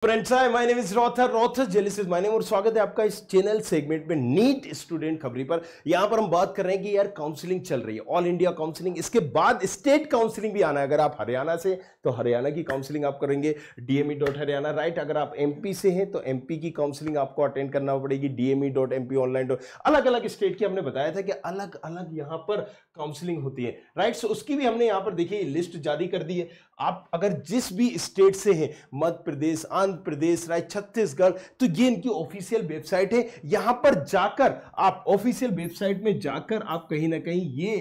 Friends, hi, my name is रॉथर जेलिसिस my name और स्वागत है आपका इस चैनल सेगमेंट में नीट स्टूडेंट खबरी पर। यहां पर हम बात कर रहे हैं कि यार काउंसलिंग चल रही है, ऑल इंडिया काउंसलिंग, इसके बाद स्टेट काउंसलिंग भी आना है। अगर आप हरियाणा से तो हरियाणा की काउंसलिंग आप करेंगे dme.haryana, राइट। अगर आप एमपी से हैं तो एमपी की काउंसलिंग आपको अटेंड करना पड़ेगी dme.mponline। अलग अलग स्टेट की हमने बताया था कि अलग अलग यहां पर काउंसलिंग होती है, राइट। सो उसकी भी हमने यहां पर देखिए लिस्ट जारी कर दी है। आप अगर जिस भी स्टेट से हैं, मध्य प्रदेश, आंध्र प्रदेश, राइट, छत्तीसगढ़, तो ये इनकी ऑफिशियल वेबसाइट है। यहां पर जाकर आप ऑफिशियल वेबसाइट में जाकर आप कहीं ना कहीं ये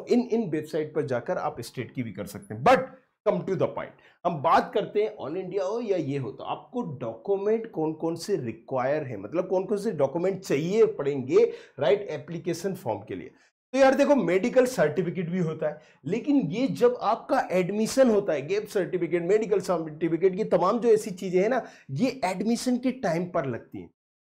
इन वेबसाइट पर जाकर आप स्टेट की भी कर सकते हैं। But come to the point, हम बात करते हैं ऑल इंडिया हो या ये हो, तो आपको डॉक्यूमेंट कौन कौन से रिक्वायर है, मतलब कौन कौन से डॉक्यूमेंट चाहिए पड़ेंगे, राइट, एप्लीकेशन फॉर्म के लिए। तो यार देखो, मेडिकल सर्टिफिकेट भी होता है, लेकिन ये जब आपका एडमिशन होता है, गैप सर्टिफिकेट, मेडिकल सर्टिफिकेट, ये तमाम जो ऐसी चीजें हैं ना, ये एडमिशन के टाइम पर लगती हैं।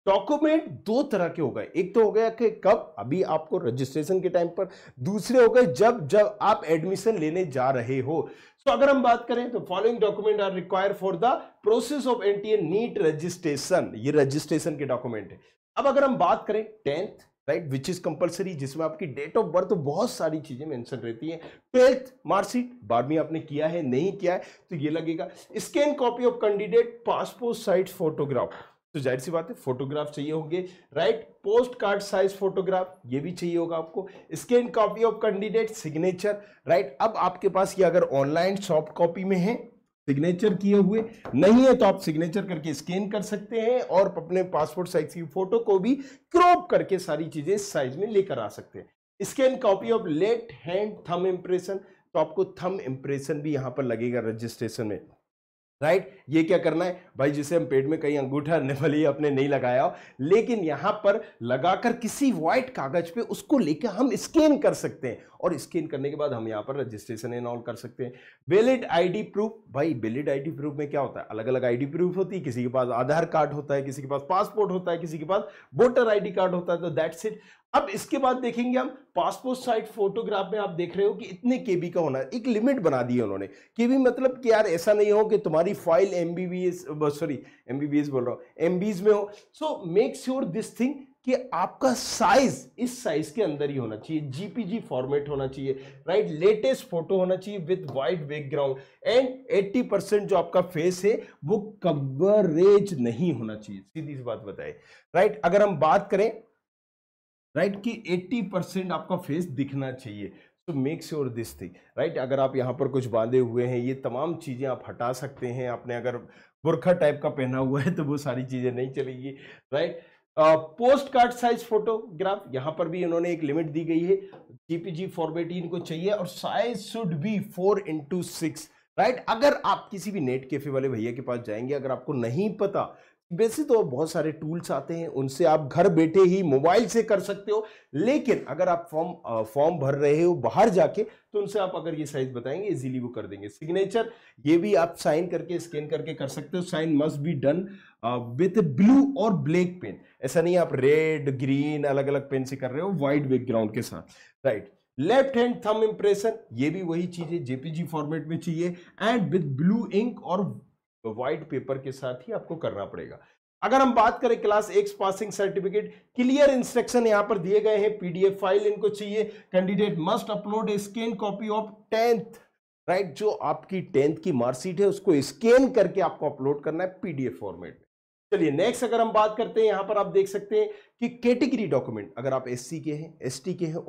डॉक्यूमेंट दो तरह के हो गए, एक तो हो गया कि कब, अभी आपको रजिस्ट्रेशन के टाइम पर, दूसरे हो गए जब जब आप एडमिशन लेने जा रहे हो। तो अगर हम बात करें तो following document are required for the process of NTA NEET registration, ये रजिस्ट्रेशन के डॉक्यूमेंट है। अब अगर हम बात करें 10th, right, which is compulsory, जिसमें आपकी डेट ऑफ बर्थ, बहुत सारी चीजें मेंशन रहती हैं। 12th मार्कशीट, 12वीं आपने किया है नहीं किया है तो ये लगेगा। Scan copy of candidate passport size photograph, तो जाहिर सी बात है फोटोग्राफ चाहिए होंगे, right. Post card size photograph ये भी चाहिए होगा आपको। Scan copy of candidate signature, right. अब आपके पास ये अगर ऑनलाइन सॉफ्ट कॉपी में है, सिग्नेचर किए हुए नहीं है, तो आप सिग्नेचर करके स्कैन कर सकते हैं और अपने पासपोर्ट साइज की फोटो को भी क्रॉप करके सारी चीजें साइज में लेकर आ सकते हैं। Scan copy of left hand thumb impression, तो आपको थंब इंप्रेशन भी यहां पर लगेगा रजिस्ट्रेशन में, राइट। ये क्या करना है भाई, जिसे हम पेट में कहीं अंगूठा भले अपने नहीं लगाया हो, लेकिन यहां पर लगाकर किसी व्हाइट कागज पे उसको लेकर हम स्कैन कर सकते हैं और स्कैन करने के बाद हम यहां पर रजिस्ट्रेशन एनरोल कर सकते हैं। वैलिड आईडी प्रूफ, भाई वैलिड आईडी प्रूफ में क्या होता है, अलग अलग आईडी प्रूफ होती है, किसी के पास आधार कार्ड होता है, किसी के पास पासपोर्ट होता है, किसी के पास वोटर आईडी कार्ड होता है, तो दैट्स इट। अब इसके बाद देखेंगे हम पासपोर्ट साइज फोटोग्राफ में, आप देख रहे हो कि इतने केबी का होना है, एक लिमिट बना दी है उन्होंने। केबी मतलब कि यार ऐसा नहीं हो कि तुम्हारी फाइल एमबीबीएस बोल रहा हूं, एमबीज में हो। So make sure this thing कि आपका साइज इस साइज के अंदर ही होना चाहिए, जीपीजी फॉर्मेट होना चाहिए, राइट। लेटेस्ट फोटो होना चाहिए विद वाइट बैकग्राउंड एंड 80% जो आपका फेस है वो कवरेज नहीं होना चाहिए, सीधी सी बात बताए, राइट। अगर हम बात करें, राइट, कि 80% आपका फेस दिखना चाहिए, तो make sure this thing, right. अगर आप यहां पर कुछ बांधे हुए हैं, ये तमाम चीजें आप हटा सकते हैं। आपने अगर बुरखा टाइप का पहना हुआ है तो वो सारी चीजें नहीं चलेगी, right. Post card size photograph, यहां पर भी इन्होंने एक लिमिट दी गई है, जीपीजी फॉर्मेट ही इनको चाहिए और size should be 4x6, right. अगर आप किसी भी नेट कैफे वाले भैया के पास जाएंगे, अगर आपको नहीं पता, वैसे तो बहुत सारे टूल्स आते हैं, उनसे आप घर बैठे ही मोबाइल से कर सकते हो, लेकिन अगर आप फॉर्म भर रहे हो बाहर जाके, तो उनसे आप अगर ये साइज बताएंगे इजीली वो कर देंगे। सिग्नेचर, ये भी आप साइन करके स्कैन करके कर सकते हो। Sign must be done with blue और ब्लैक पेन, ऐसा नहीं आप रेड ग्रीन अलग अलग पेन से कर रहे हो, व्हाइट बैकग्राउंड के साथ, right. Left hand thumb impression, ये भी वही चीज है, जेपीजी फॉर्मेट में चाहिए एंड विद ब्लू इंक और व्हाइट पेपर के साथ ही आपको करना पड़ेगा। अगर हम बात करें class x passing certificate, clear instruction यहां पर दिए गए हैं, पीडीएफ फाइल इनको चाहिए। Candidate must upload A scan copy of 10th, right, जो आपकी 10th की मार्कशीट है उसको स्कैन करके आपको अपलोड करना है पीडीएफ फॉर्मेट में। चलिए नेक्स्ट अगर हम बात करते हैं, यहां पर आप देख सकते हैं कि कैटेगरी डॉक्यूमेंट, अगर आप एससी के हैं, एसटी के हैं,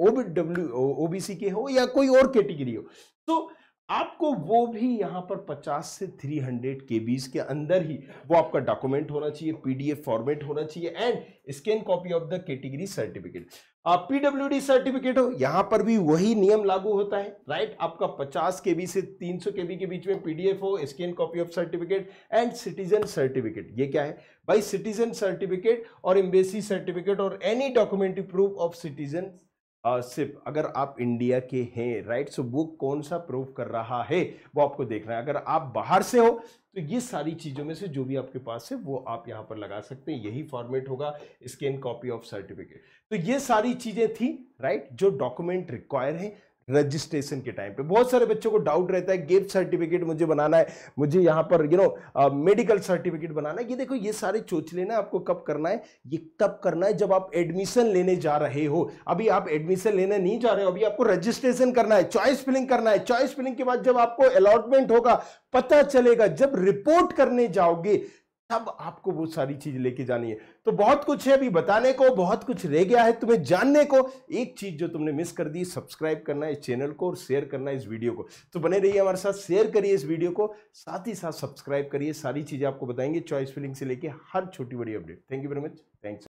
ओबीसी के हो या कोई और कैटेगरी हो, तो आपको वो भी यहां पर 50 से 300 केबीज के अंदर ही वो आपका डॉक्यूमेंट होना चाहिए, पीडीएफ फॉर्मेट होना चाहिए and scan copy of the category certificate. PWD certificate हो, यहां पर भी वही नियम लागू होता है, राइट। आपका 50 केबी से 300 केबी के बीच में पीडीएफ हो, scan copy of certificate and citizen certificate. ये क्या है भाई, सिटीजन सर्टिफिकेट और एम्बेसी सर्टिफिकेट और any documentary proof of citizen सिर्फ अगर आप इंडिया के हैं, राइट। सो वो कौन सा प्रूफ कर रहा है वो आपको देखना है। अगर आप बाहर से हो तो ये सारी चीजों में से जो भी आपके पास है वो आप यहां पर लगा सकते हैं, यही फॉर्मेट होगा स्कैन कॉपी ऑफ सर्टिफिकेट। तो ये सारी चीजें थी, राइट, जो डॉक्यूमेंट रिक्वायर है। रजिस्ट्रेशन के टाइम पे बहुत सारे बच्चों को डाउट रहता है, गिफ्ट सर्टिफिकेट मुझे बनाना है, मुझे यहाँ पर मेडिकल सर्टिफिकेट बनाना है। ये देखो, ये सारे चोचले ना आपको कब करना है, ये तब करना है जब आप एडमिशन लेने जा रहे हो। अभी आप एडमिशन लेने नहीं जा रहे हो, अभी आपको रजिस्ट्रेशन करना है, चॉइस फिलिंग करना है। चॉइस फिलिंग के बाद जब आपको अलॉटमेंट होगा, पता चलेगा, जब रिपोर्ट करने जाओगे तब आपको वो सारी चीज लेके जानी है। तो बहुत कुछ है अभी बताने को, बहुत कुछ रह गया है तुम्हें जानने को। एक चीज जो तुमने मिस कर दी, सब्सक्राइब करना है इस चैनल को और शेयर करना है इस वीडियो को। तो बने रहिए हमारे साथ, शेयर करिए इस वीडियो को, साथ ही साथ सब्सक्राइब करिए। सारी चीजें आपको बताएंगे, चॉइस फिलिंग से लेके हर छोटी बड़ी update. Thank you very much, thanks.